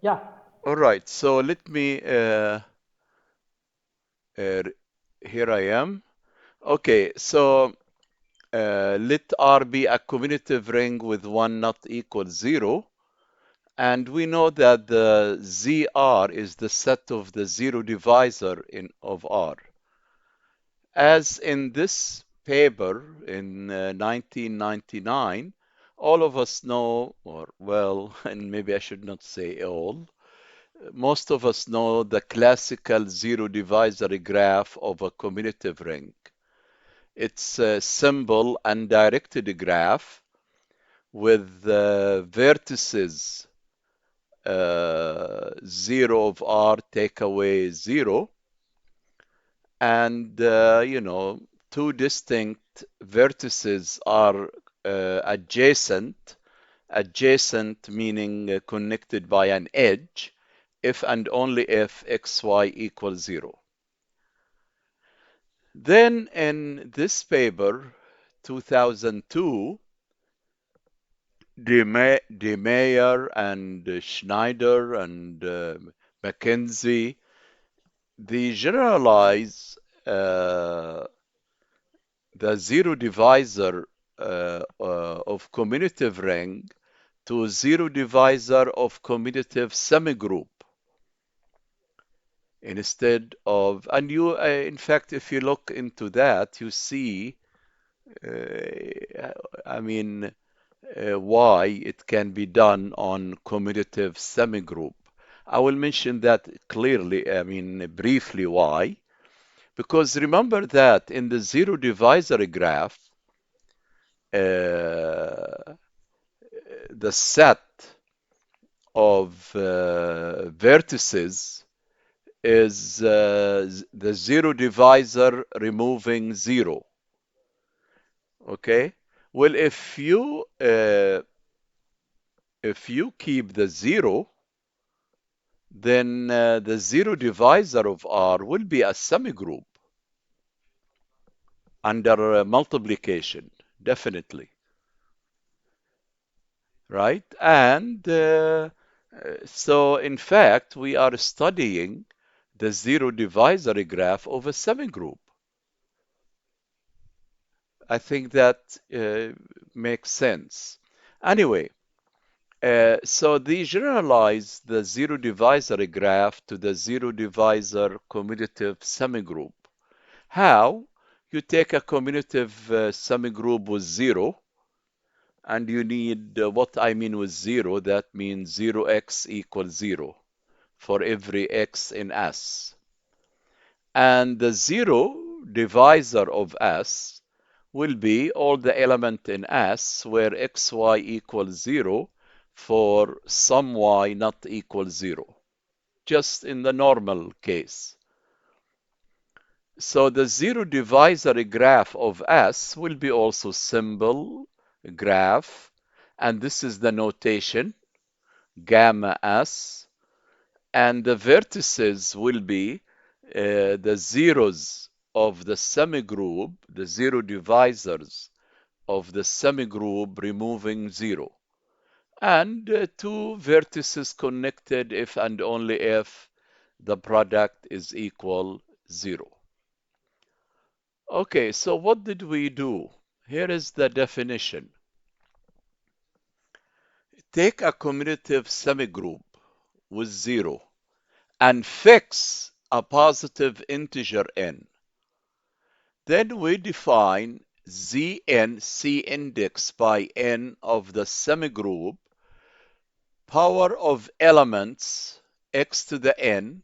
Yeah. All right, so let me, uh, here I am. Okay, so let R be a commutative ring with one not equal 0. And we know that the ZR is the set of the zero divisor of R. As in this paper in 1999, all of us know, or well, and maybe I should not say all, most of us know the classical zero divisor graph of a commutative ring. It's a simple undirected graph with vertices 0 of R take away 0, and two distinct vertices are adjacent. Adjacent meaning connected by an edge, if and only if xy equals 0. Then in this paper, 2002, De Meyer and Schneider and McKenzie, they generalize uh, the zero divisor of commutative ring to zero divisor of commutative semigroup instead of, and you, in fact, if you look into that, you see, I mean, why it can be done on commutative semigroup. I will mention that clearly, I mean, briefly why. Because remember that in the zero divisor graph, uh, the set of vertices is the zero divisor removing zero. Okay? Well, if you keep the zero, then the zero divisor of R will be a semigroup under multiplication, definitely, right? And so, in fact, we are studying the zero divisor graph of a semigroup. I think that makes sense. Anyway, so they generalize the zero divisor graph to the zero divisor commutative semigroup. How? You take a commutative semigroup with zero, and you need what I mean with zero, that means 0x equals 0 for every x in S. And the zero divisor of S will be all the element in S where xy equals 0 for some y not equal 0, just in the normal case. So the zero divisor graph of S will be also symbol graph, and this is the notation, gamma S, and the vertices will be the zeros of the semigroup, the zero divisors of the semigroup removing zero, and two vertices connected if and only if the product is equal zero. Okay, so what did we do? Here is the definition. Take a commutative semigroup with zero and fix a positive integer n. Then we define Zn C index by n of the semigroup, power of elements x to the n,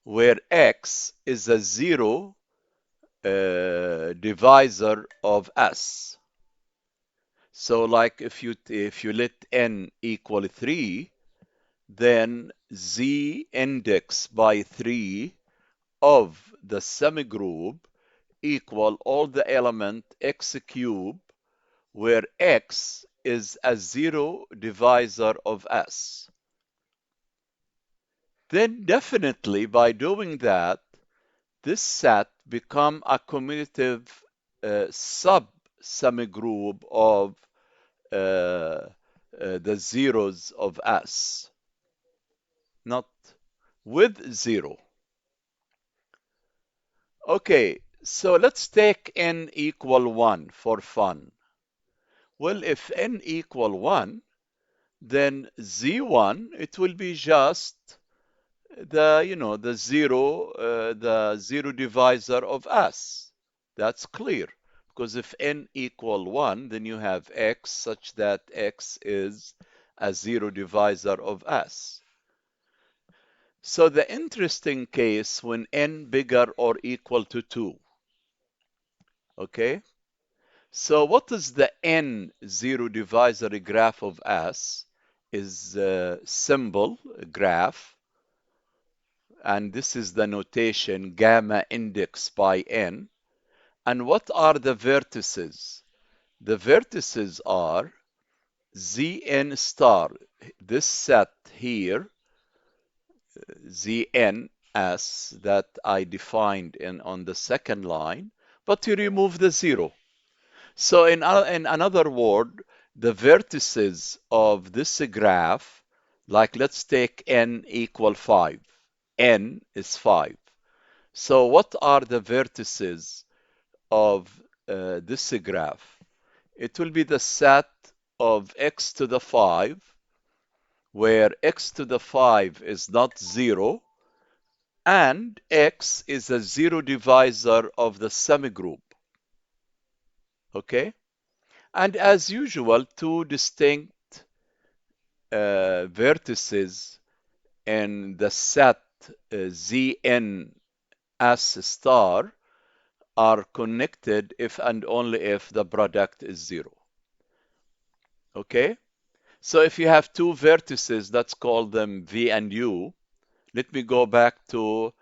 where x is a zero divisor of S. So like if you let n equal 3, then Z index by 3 of the semigroup equal all the element x cubed, where x is a zero divisor of S. Then definitely by doing that, this set become a commutative sub-semigroup of the zeros of S. not with 0. Okay, so let's take n equal 1 for fun. Well, if n equal 1, then z1, it will be just the zero divisor of s. That's clear. Because if n equal 1, then you have x such that x is a zero divisor of s. So the interesting case when n bigger or equal to 2. Okay? So what is the n zero divisor graph of s? Is a symbol graph, and this is the notation gamma index by n. And what are the vertices? The vertices are Zn star, this set here, Zn as that I defined on the second line, but you remove the 0. So in another word, the vertices of this graph, like let's take n equal 5. N is 5. So what are the vertices of this graph? It will be the set of x to the 5, where x to the 5 is not 0, and x is a zero divisor of the semigroup. Okay? And as usual, two distinct vertices in the set Zn as star are connected if and only if the product is 0. Okay? So if you have two vertices, let's call them V and U. Let me go back to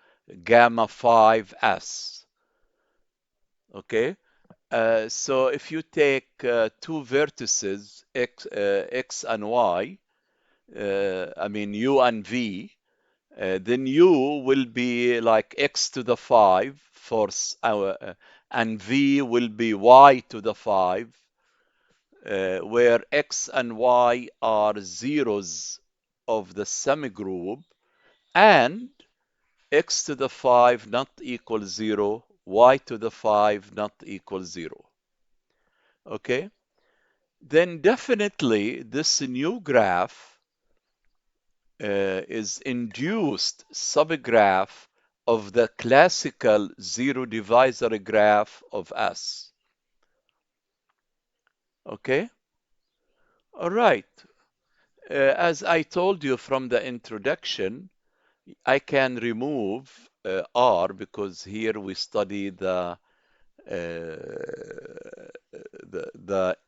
gamma 5s. Okay? So if you take two vertices, x and y, I mean u and v, then u will be like x to the 5 and v will be y to the 5, where x and y are zeros of the semigroup, and x to the 5 not equal 0, y to the 5 not equal 0. Okay? Then definitely this new graph is induced subgraph of the classical zero divisor graph of S. Okay? All right. As I told you from the introduction, I can remove R because here we study the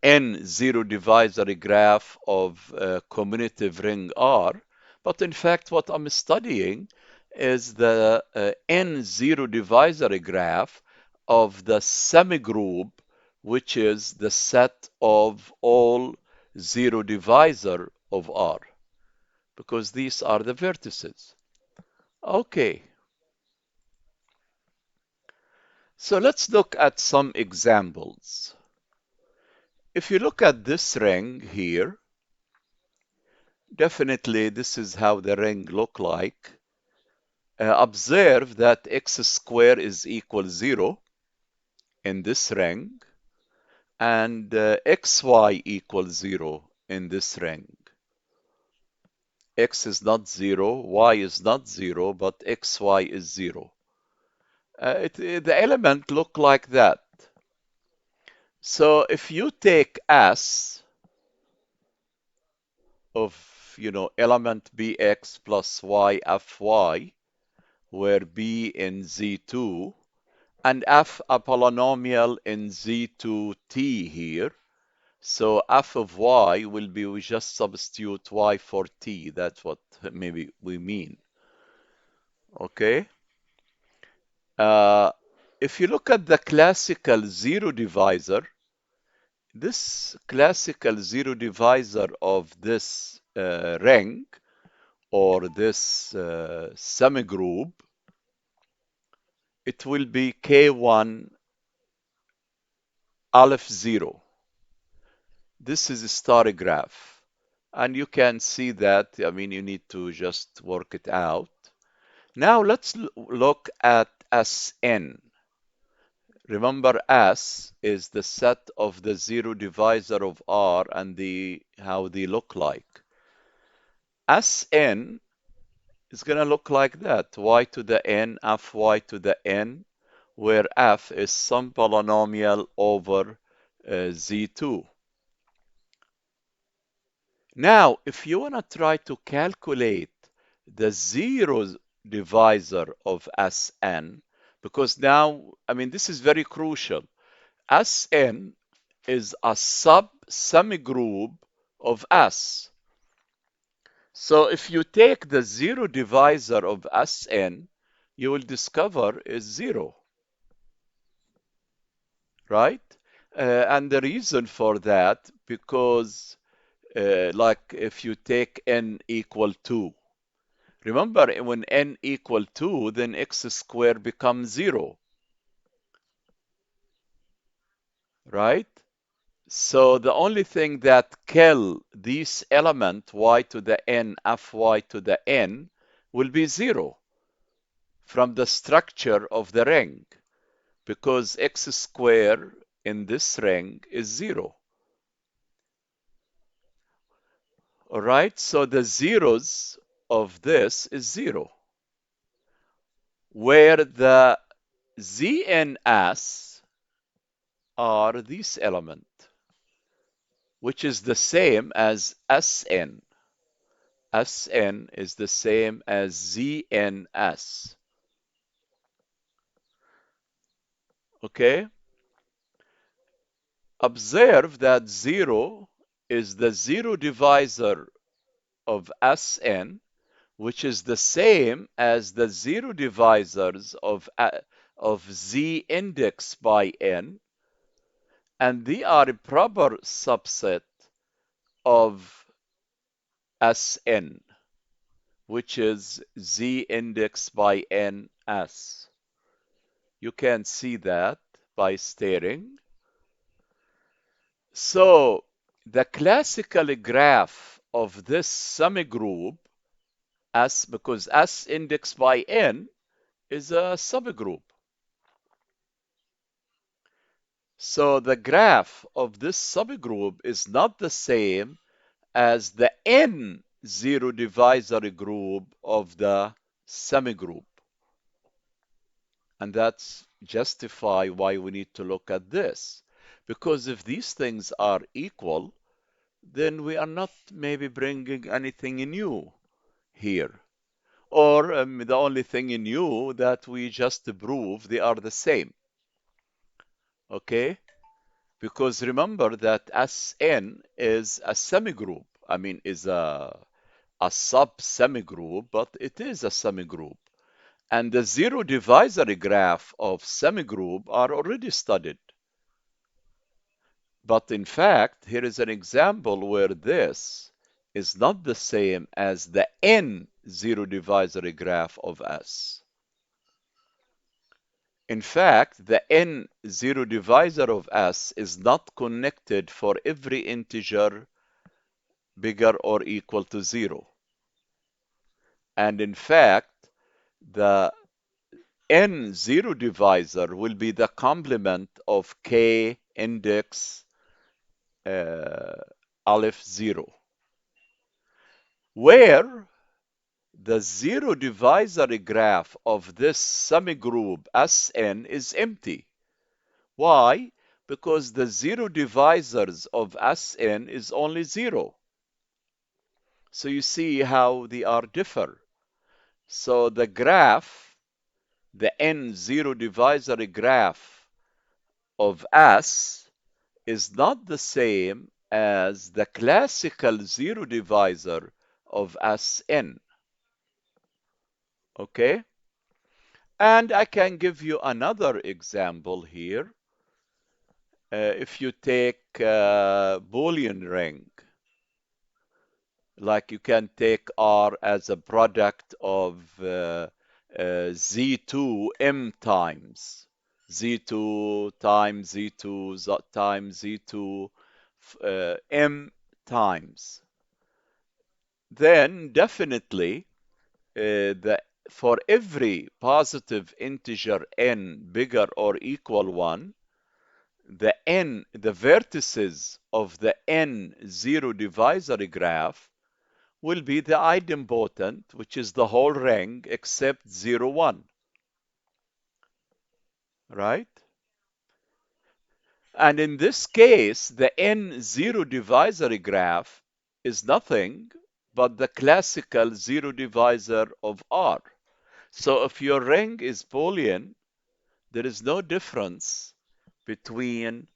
N-zero divisor graph of commutative ring R. But in fact, what I'm studying is the N-zero divisor graph of the semigroup, which is the set of all zero divisor of R, because these are the vertices. Okay, so let's look at some examples. If you look at this ring here, definitely this is how the ring look like. Observe that x squared is equal 0 in this ring, and xy equals 0 in this ring. X is not 0, y is not 0, but xy is 0. The element look like that. So if you take S of, element bx plus y fy, where b in Z2, and f a polynomial in Z2t here, so f of y will be, we just substitute y for t. That's what maybe we mean. Okay? If you look at the classical zero divisor, this classical zero divisor of this ring or this semigroup, it will be K1 aleph 0. This is a star graph. And you can see that, I mean, you need to just work it out. Now let's look at Sn. Remember, S is the set of the zero divisor of R and how they look like. Sn is going to look like that, y to the n, fy to the n, where f is some polynomial over z2. Now, if you want to try to calculate the zero divisor of Sn, because now, I mean, this is very crucial. Sn is a sub-semigroup of S. So if you take the zero divisor of Sn, you will discover is zero, right? And the reason for that, because like if you take n equal 2, remember when n equal 2, then x squared becomes 0, right? So the only thing that kill this element y to the n, fy to the n, will be 0 from the structure of the ring, because x squared in this ring is 0. All right, so the zeros of this is 0, where the ZNS are this element, which is the same as Sn. Sn is the same as ZNS. Okay? Observe that 0 is the zero divisor of Sn, which is the same as the zero divisors of Z index by n, and they are a proper subset of Sn, which is Z index by ns. You can see that by staring. So the classical graph of this semigroup, S, because S index by n is a subgroup. So the graph of this subgroup is not the same as the N-zero divisor group of the semigroup. And that's justify why we need to look at this. Because if these things are equal, then we are not maybe bringing anything new here. Or the only thing new that we just prove they are the same. Okay? Because remember that Sn is a semigroup. I mean, is a sub-semigroup, but it is a semigroup. And the zero divisor graph of semigroup are already studied. But in fact, here is an example where this is not the same as the n zero divisor graph of S. In fact, the n zero divisor of S is not connected for every integer bigger or equal to 0. And in fact, the N0 divisor will be the complement of K index aleph 0, where the zero divisor graph of this semigroup Sn is empty. Why? Because the zero divisors of Sn is only 0. So you see how they are differ. So the graph, the N0 divisor graph of S is not the same as the classical zero divisor of Sn. Okay? And I can give you another example here. If you take a Boolean ring, like you can take R as a product of Z2 M times. Z2 times Z2 times Z2 M times. then definitely for every positive integer n bigger or equal 1, the vertices of the N-zero divisor graph will be the idempotent, which is the whole ring except 0, 1, right? And in this case, the N-zero divisor graph is nothing but the classical zero divisor of R. So if your ring is Boolean, there is no difference between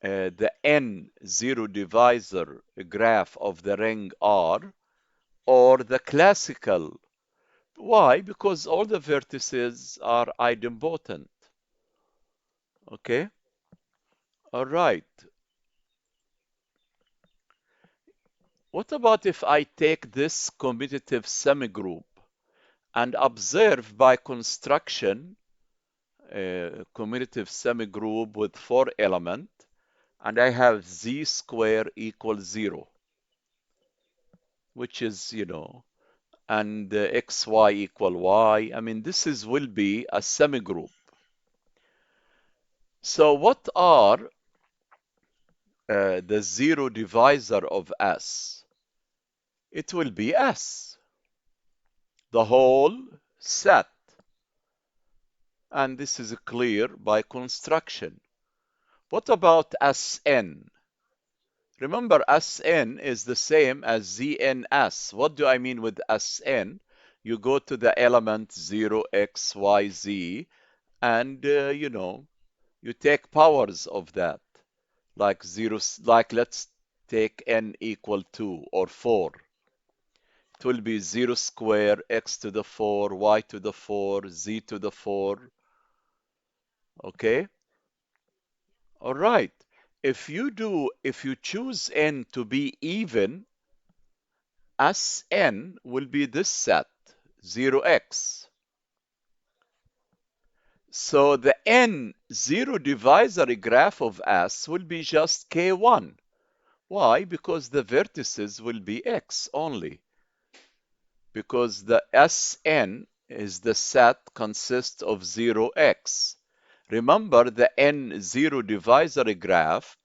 the N-zero divisor graph of the ring R or the classical. Why? Because all the vertices are idempotent. Okay? All right. What about if I take this commutative semigroup and observe by construction a commutative semigroup with 4 elements, and I have z square equals 0, which is, and xy equal y. I mean, will be a semigroup. So what are the zero divisor of S? It will be S, the whole set. And this is clear by construction. What about Sn? Remember, Sn is the same as ZNS. What do I mean with Sn? You go to the element 0, x, y, z, and you take powers of that. Like let's take n equal 2 or 4. It will be 0 square, x to the 4, y to the 4, z to the 4. Okay? All right. If you choose n to be even, Sn will be this set, 0x. So the N-zero divisor graph of S will be just K1. Why? Because the vertices will be X only. Because the Sn is the set consists of 0x. Remember the N-zero divisor graph,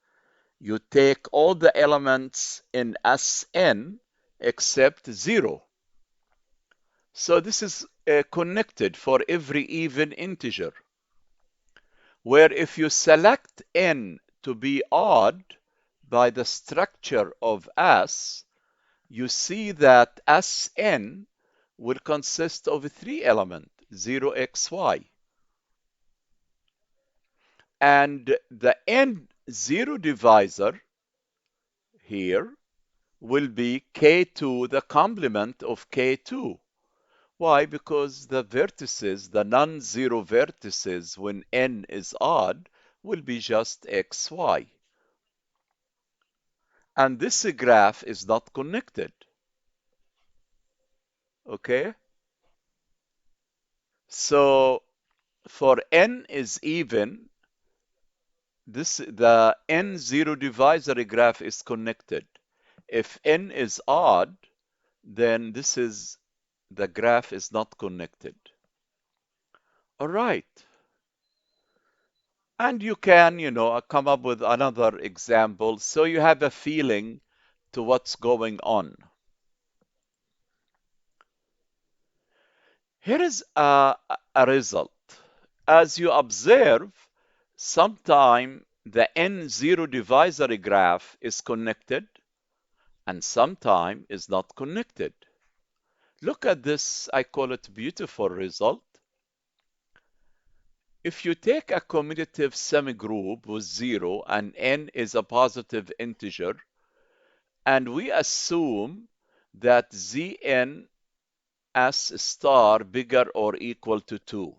you take all the elements in Sn except 0. So this is connected for every even integer, where if you select n to be odd by the structure of S, you see that Sn will consist of 3 elements, 0xy. And the N-zero divisor here will be K2, the complement of K2. Why? Because the vertices, the non-zero vertices, when n is odd, will be just xy. And this graph is not connected. Okay? So for n is even, the n-zero divisor graph is connected. If n is odd, then the graph is not connected. All right. And you can, come up with another example so you have a feeling to what's going on. Here is a result. As you observe, sometime the N-zero divisor graph is connected and sometime is not connected. Look at this, I call it beautiful result. If you take a commutative semigroup with 0 and n is a positive integer, and we assume that Zn S star bigger or equal to 2.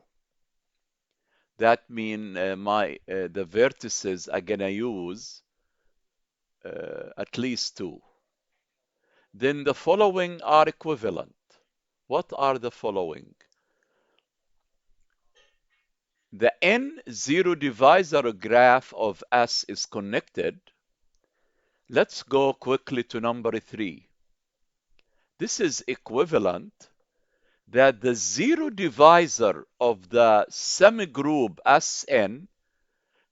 That means the vertices I'm gonna use at least 2. Then the following are equivalent. What are the following? The N-zero divisor graph of S is connected. Let's go quickly to number 3. this is equivalent that the zero divisor of the semigroup Sn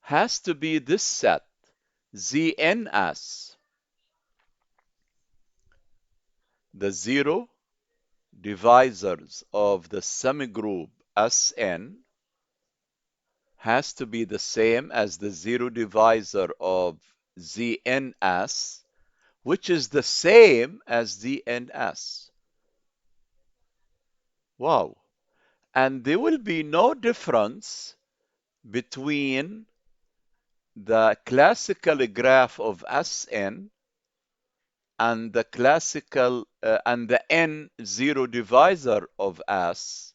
has to be this set, ZNS. The zero divisors of the semigroup Sn has to be the same as the zero divisor of ZNS, which is the same as ZNS. Wow. And there will be no difference between the classical graph of Sn and the classical and the N-zero divisor of S,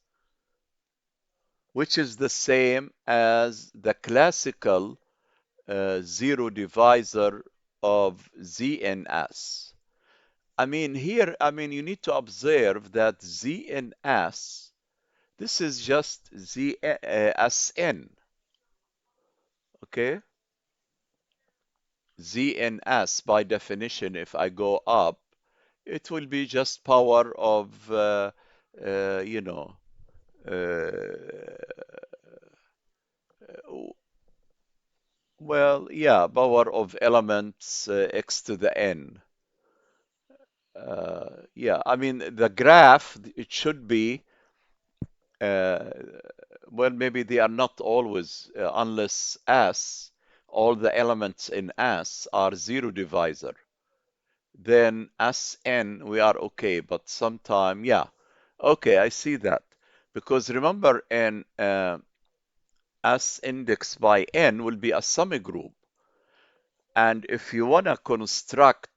which is the same as the classical zero divisor of ZNS. I mean, here, you need to observe that ZNS, this is just Sn, okay? ZNS, by definition, if I go up, it will be just power of, you know, well, yeah, power of elements x to the n. Yeah, the graph, it should be, uh, well, maybe they are not always, unless S, all the elements in S are zero divisor. Then Sn, we are okay, but sometime, yeah. Okay, I see that. Because remember, in S index by n will be a semigroup. And if you want to construct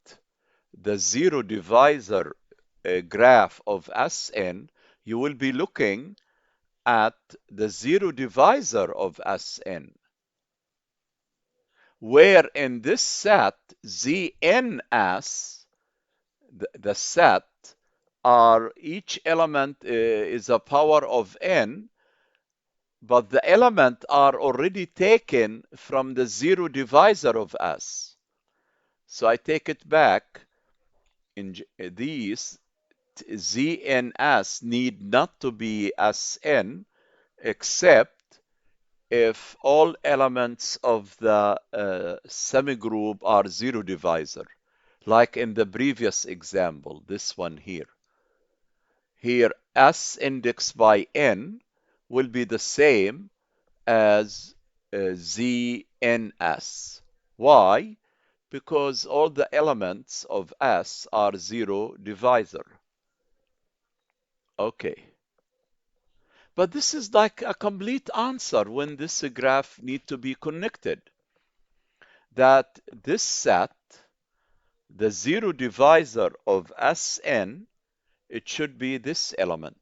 the zero divisor graph of Sn, you will be looking at the zero divisor of Sn, where in this set, ZNS, the set, are each element is a power of n, but the element are already taken from the zero divisor of S. So I take it back. In these, ZNS need not to be Sn, except if all elements of the semigroup are zero divisor, like in the previous example, this one here. Here, S index by n will be the same as ZNS. Why? Because all the elements of S are zero divisor. Okay. But this is like a complete answer when this graph need to be connected. That this set, the zero divisor of Sn, it should be this element.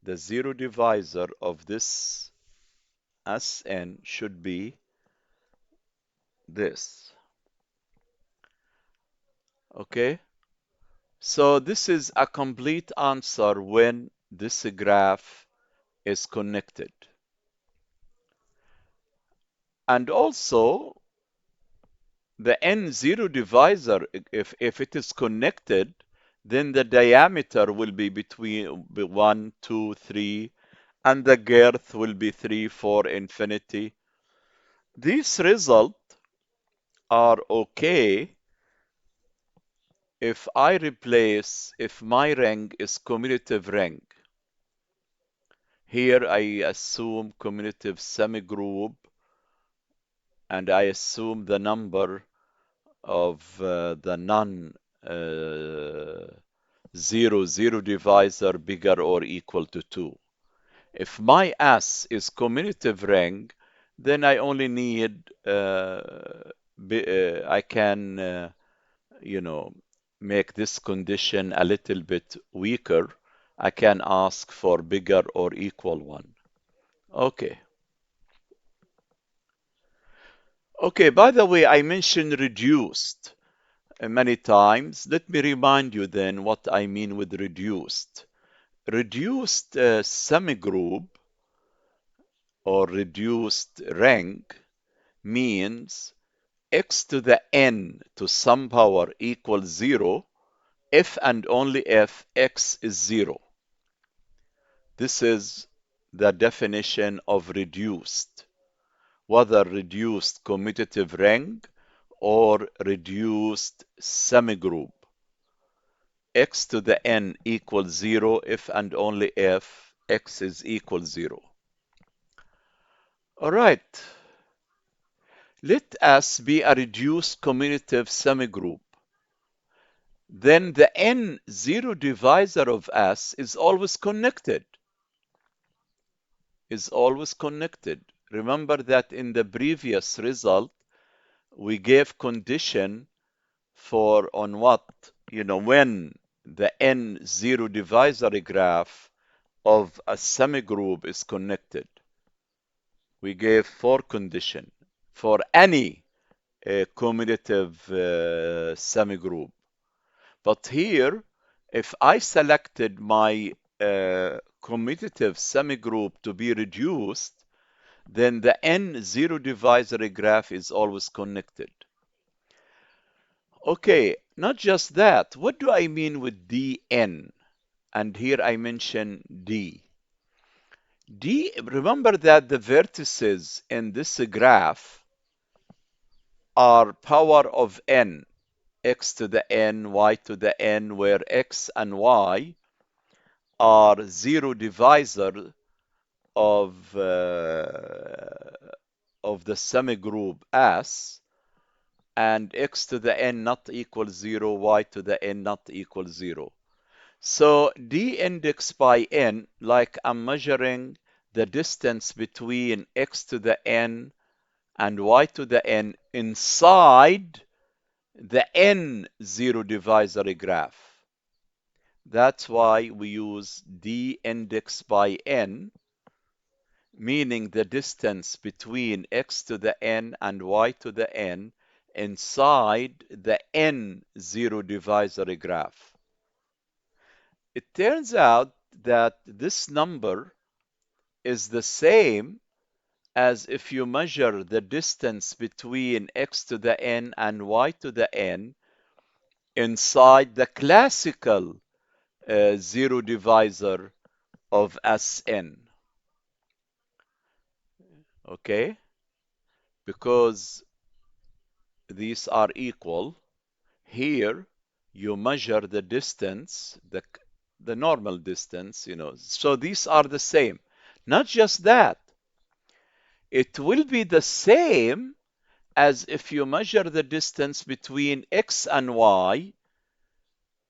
The zero divisor of this Sn should be this. Okay? So this is a complete answer when this graph is connected. And also, the N-zero divisor, if it is connected, then the diameter will be between 1, 2, 3, and the girth will be 3, 4, infinity. These results are okay if my ring is commutative ring. Here I assume commutative semigroup, and I assume the number of the non-zero divisor bigger or equal to 2. If my S is commutative ring, then I only need, I can, make this condition a little bit weaker. I can ask for bigger or equal one. Okay. Okay, by the way, I mentioned reduced many times. Let me remind you then what I mean with reduced. Reduced semigroup or reduced ring means x to the n to some power equals 0 if and only if x is 0. This is the definition of reduced, whether reduced commutative ring or reduced semigroup. X to the n equals 0 if and only if x is equal 0. All right. Let S be a reduced commutative semigroup. Then the N0 divisor of S is always connected. Remember that in the previous result, we gave condition for on what? When the N0 divisor graph of a semigroup is connected. We gave 4 condition for any commutative semigroup. But here, if I selected my commutative semigroup to be reduced, then the N0 divisor graph is always connected. Okay, not just that. What do I mean with Dn? And here I mention D. Remember that the vertices in this graph are power of n, x to the n, y to the n, where x and y are zero divisor of the semigroup S, and x to the n not equal 0, y to the n not equal 0. So d index by n, like I'm measuring the distance between x to the n and y to the n inside the n0 divisor graph. That's why we use d index by n, meaning the distance between x to the n and y to the n inside the n0 divisor graph. It turns out that this number is the same as if you measure the distance between x to the n and y to the n inside the classical zero divisor of Sn. Okay? Because these are equal, here you measure the distance, the normal distance, so these are the same. Not just that, it will be the same as if you measure the distance between x and y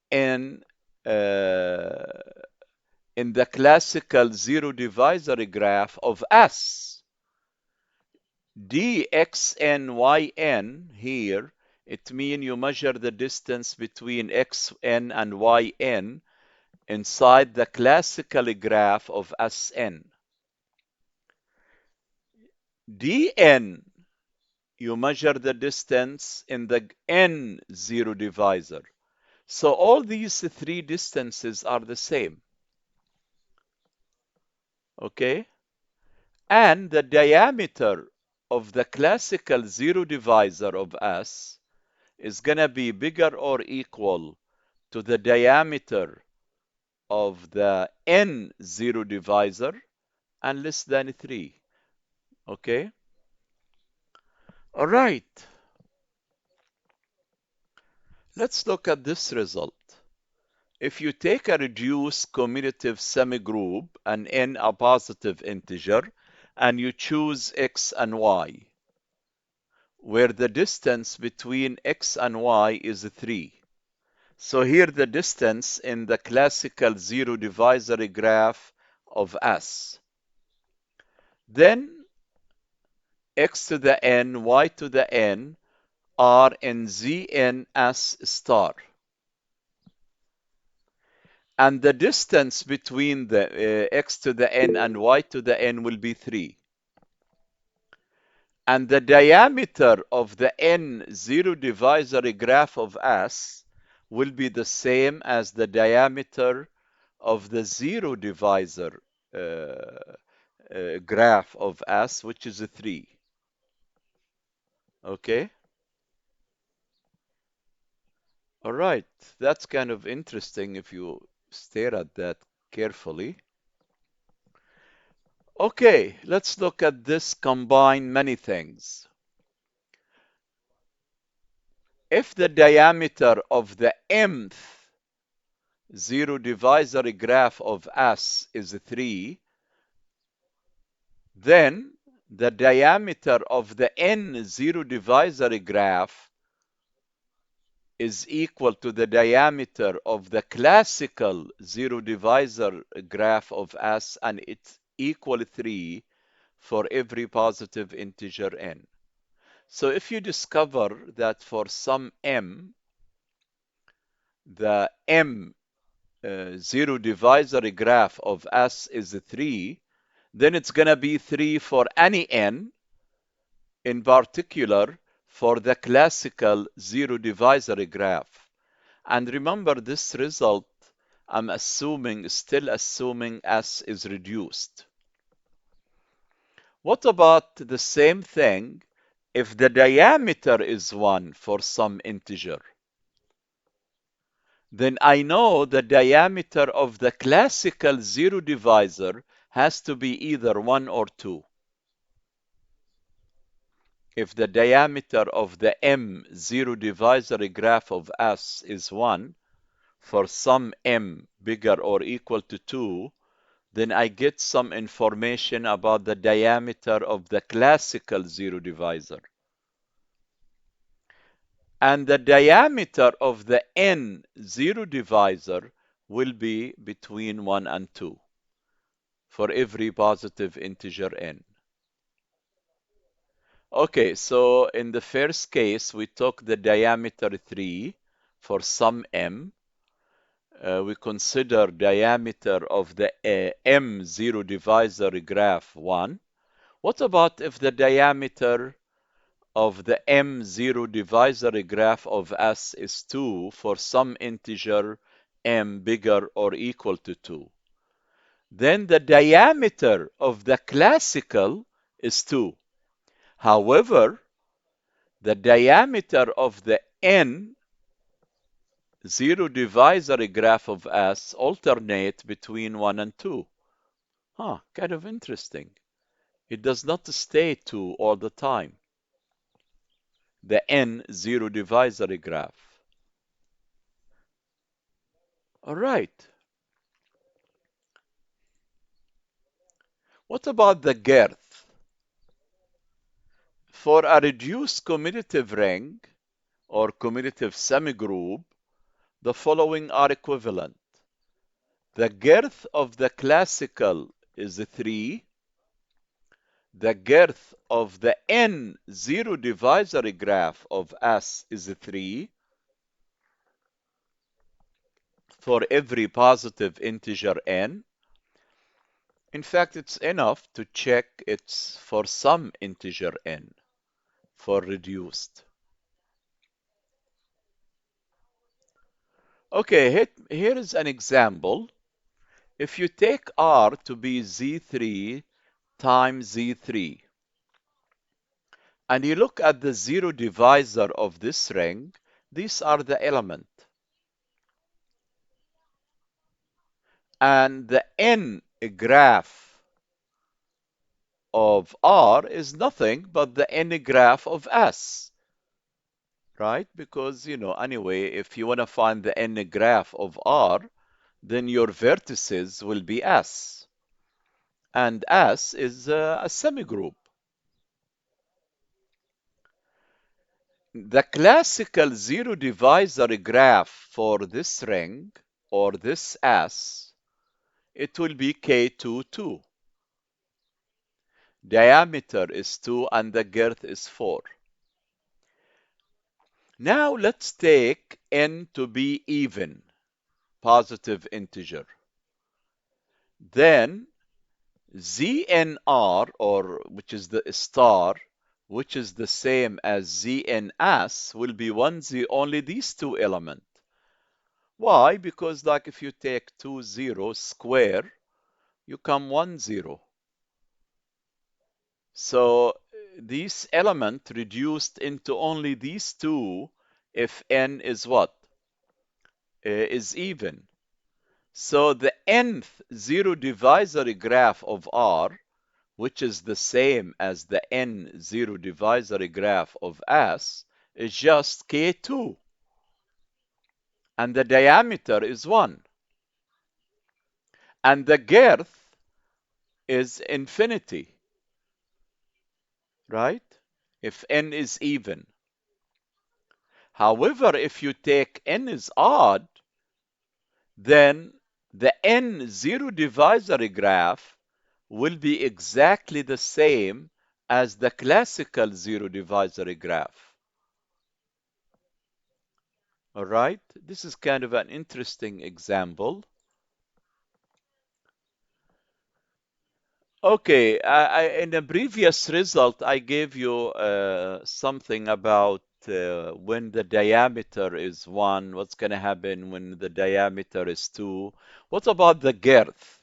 in the classical zero divisor graph of S. dxn here, it means you measure the distance between xn and yn inside the classical graph of Sn. dn, you measure the distance in the n0 divisor. So all these 3 distances are the same. Okay? And the diameter of the classical zero divisor of S is going to be bigger or equal to the diameter of the n0 divisor and less than 3. Okay? All right. Let's look at this result. If you take a reduced commutative semigroup and n a positive integer, and you choose x and y, where the distance between x and y is 3. So here the distance in the classical zero divisor graph of S. Then x to the n, y to the n are in Zn S star. And the distance between the x to the n and y to the n will be 3. And the diameter of the n0 divisor graph of S will be the same as the diameter of the zero divisor graph of S, which is a 3. Okay? All right, that's kind of interesting if you stare at that carefully. Okay, let's look at this combine many things. If the diameter of the mth zero divisor graph of S is 3, then the diameter of the n zero divisor graph is equal to the diameter of the classical zero divisor graph of S, and it's equal 3 for every positive integer n. So if you discover that for some m, the m zero divisor graph of S is 3, then it's going to be 3 for any n, in particular for the classical zero divisor graph. And remember, this result, I'm still assuming S is reduced. What about the same thing if the diameter is 1 for some integer? Then I know the diameter of the classical zero divisor has to be either 1 or 2. If the diameter of the m zero divisor graph of S is 1, for some m bigger or equal to 2, then I get some information about the diameter of the classical zero divisor. And the diameter of the n zero divisor will be between 1 and 2 for every positive integer n. Okay, so in the first case, we took the diameter 3 for some m. We consider diameter of the m zero divisor graph 1. What about if the diameter of the m zero divisor graph of S is 2 for some integer m bigger or equal to 2? Then the diameter of the classical is 2. However, the diameter of the n zero divisor graph of S alternate between 1 and 2. Kind of interesting. It does not stay 2 all the time. The n zero divisor graph. All right. What about the girth? For a reduced commutative ring or commutative semigroup, the following are equivalent. The girth of the classical is 3. The girth of the n zero divisor graph of S is 3 for every positive integer n. In fact, it's enough to check it's for some integer n for reduced. Okay, here is an example. If you take R to be Z3 times Z3, and you look at the zero divisor of this ring, these are the element. And the n graph of R is nothing but the n graph of S, right? Because, anyway, if you want to find the n graph of R, then your vertices will be S. And S is a semigroup. The classical zero divisor graph for this ring or this S, it will be K2, 2. Diameter is 2 and the girth is 4. Now let's take n to be even, positive integer. Then ZNR, or which is the star, which is the same as ZNS, will be only these two elements. Why? Because like if you take 2 zeros square, you come 1 0. So this element reduced into only these two if n is what? is even. So the nth zero divisor graph of R, which is the same as the n zero divisor graph of S, is just K2. And the diameter is 1. And the girth is infinity, right? If n is even. However, if you take n is odd, then the n zero divisor graph will be exactly the same as the classical zero divisor graph. All right, this is kind of an interesting example. Okay, in a previous result, I gave you something about when the diameter is 1, what's going to happen when the diameter is 2. What about the girth?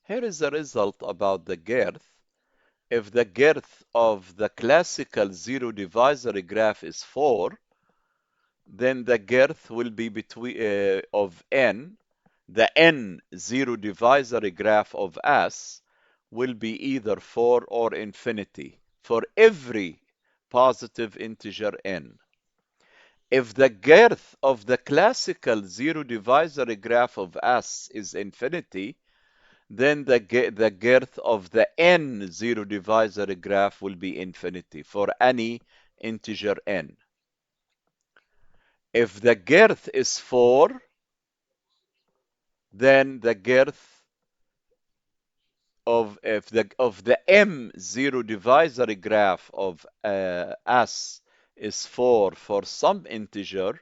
Here is a result about the girth. If the girth of the classical zero divisor graph is 4, then the girth will be between of n, the n zero divisor graph of S will be either 4 or infinity for every positive integer n. If the girth of the classical zero divisor graph of S is infinity, then the girth of the n zero divisor graph will be infinity for any integer n. If the girth is 4, then the girth of the m zero divisor graph of S is 4 for some integer,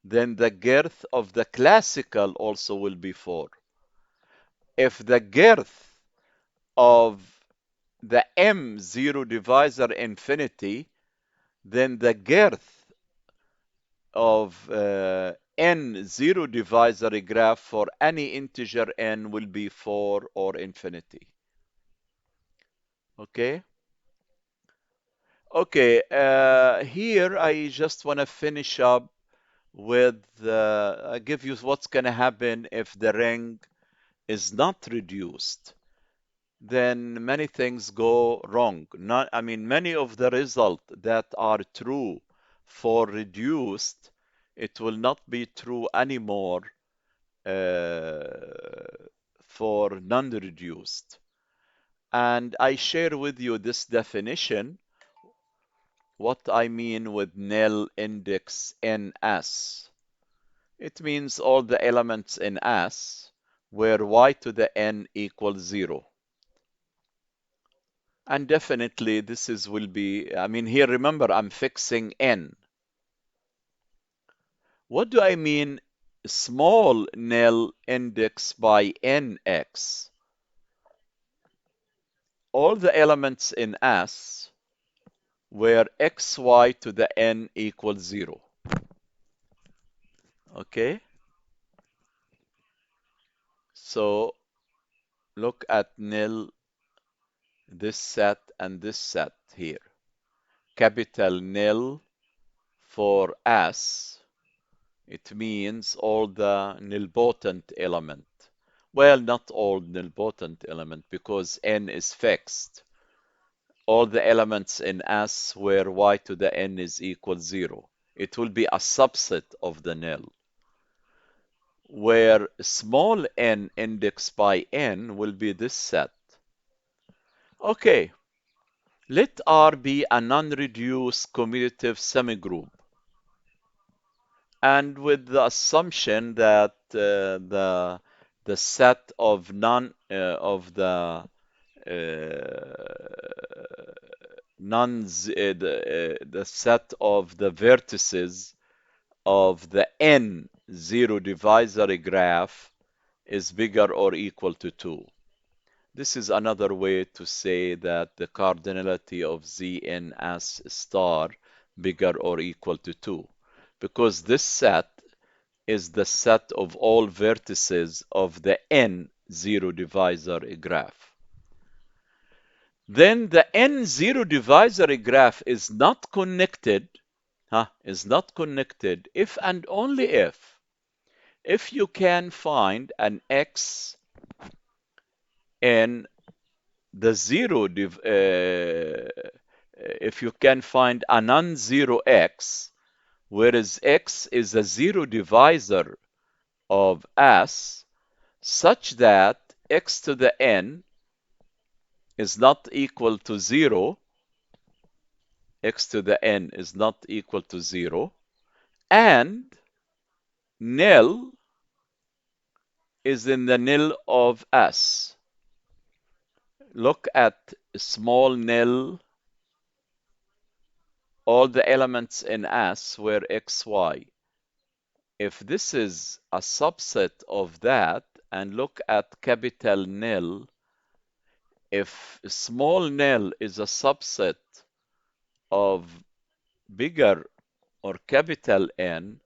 then the girth of the classical also will be 4. If the girth of the m zero divisor infinity, then the girth of n zero divisor graph for any integer n will be 4 or infinity. Okay? Okay, here I just want to finish up with give you what's going to happen if the ring is not reduced. Then many things go wrong. I mean, many of the results that are true for reduced, it will not be true anymore for non-reduced. And I share with you this definition, what I mean with nil index NS. It means all the elements in S where y to the n equals 0. And definitely this is will be, I mean, here remember I'm fixing n. What do I mean small nil index by nx? All the elements in S where xy to the n equals 0. Okay? So look at nil, this set and this set here. Capital nil for S, it means all the nilpotent element. Well, not all nilpotent element because n is fixed. All the elements in S where y to the n is equal 0. It will be a subset of the nil, where small n indexed by n will be this set. Okay, let R be a non-reduced commutative semigroup. And with the assumption that the set of the set of the vertices of the n zero divisor graph is bigger or equal to 2. This is another way to say that the cardinality of ZNS star bigger or equal to 2, because this set is the set of all vertices of the n zero divisor graph. Then the n zero divisor graph is not connected is not connected if and only if you can find an x in the if you can find a non-zero x, whereas x is a zero divisor of S, such that x to the n is not equal to 0, x to the n is not equal to 0, and nil is in the nil of S. Look at small nil, all the elements in S were x, y. If this is a subset of that, and look at capital nil, if small nil is a subset of bigger or capital N,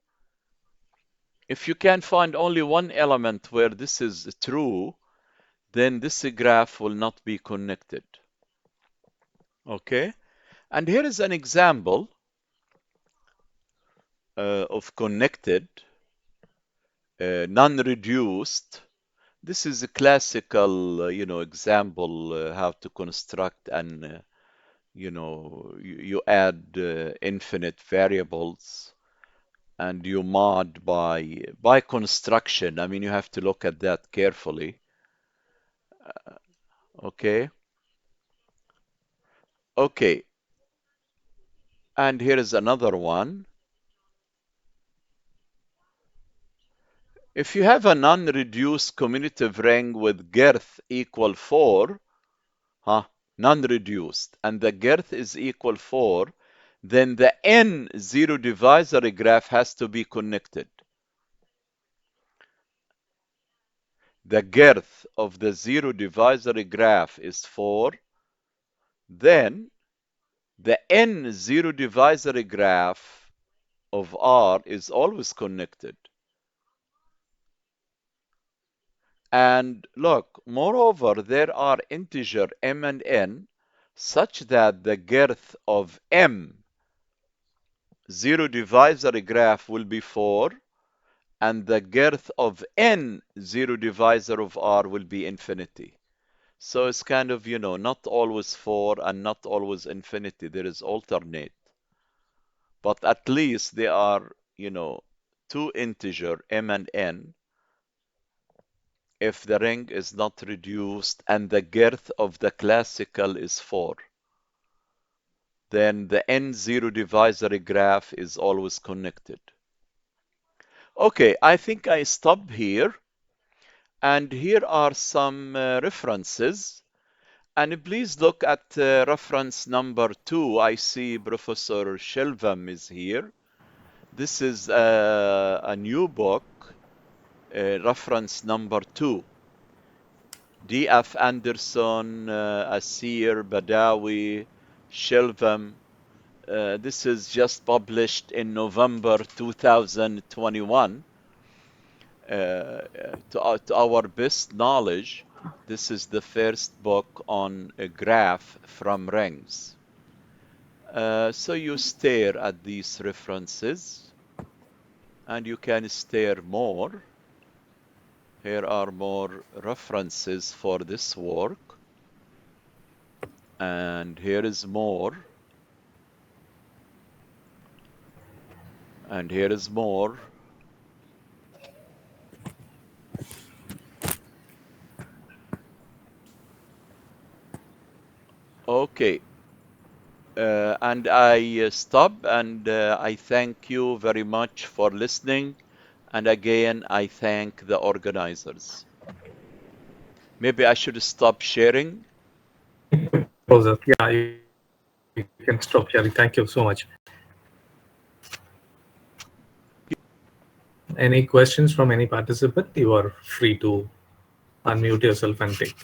if you can find only one element where this is true, then this graph will not be connected. Okay? And here is an example of connected, non-reduced. This is a classical, example how to construct and, you add infinite variables and you mod by construction. I mean, you have to look at that carefully. Okay. Okay. And here is another one. If you have a non-reduced commutative ring with girth equal 4, non-reduced, and the girth is equal 4, then the N-zero divisor graph has to be connected. The girth of the zero divisor graph is 4, then the N-zero divisor graph of R is always connected. And look, moreover, there are integer m and n such that the girth of m zero divisor graph will be 4, and the girth of n zero divisor of R will be infinity. So it's kind of, not always 4 and not always infinity. There is alternate. But at least they are, two integer m and n if the ring is not reduced and the girth of the classical is 4. Then the N-zero divisor graph is always connected. Okay, I think I stop here. And here are some references. And please look at reference number 2. I see Professor Shelvam is here. This is a new book, reference number 2. D.F. Anderson, Asir, Badawi, Shelvam. This is just published in November 2021. To our best knowledge, this is the first book on a graph from rings. So you stare at these references, and you can stare more. Here are more references for this work. And here is more. And here is more. Okay. And I stop, and I thank you very much for listening. And again, I thank the organizers. Maybe I should stop sharing. Yeah, you can stop sharing. Thank you so much. Any questions from any participant? You are free to unmute yourself and take.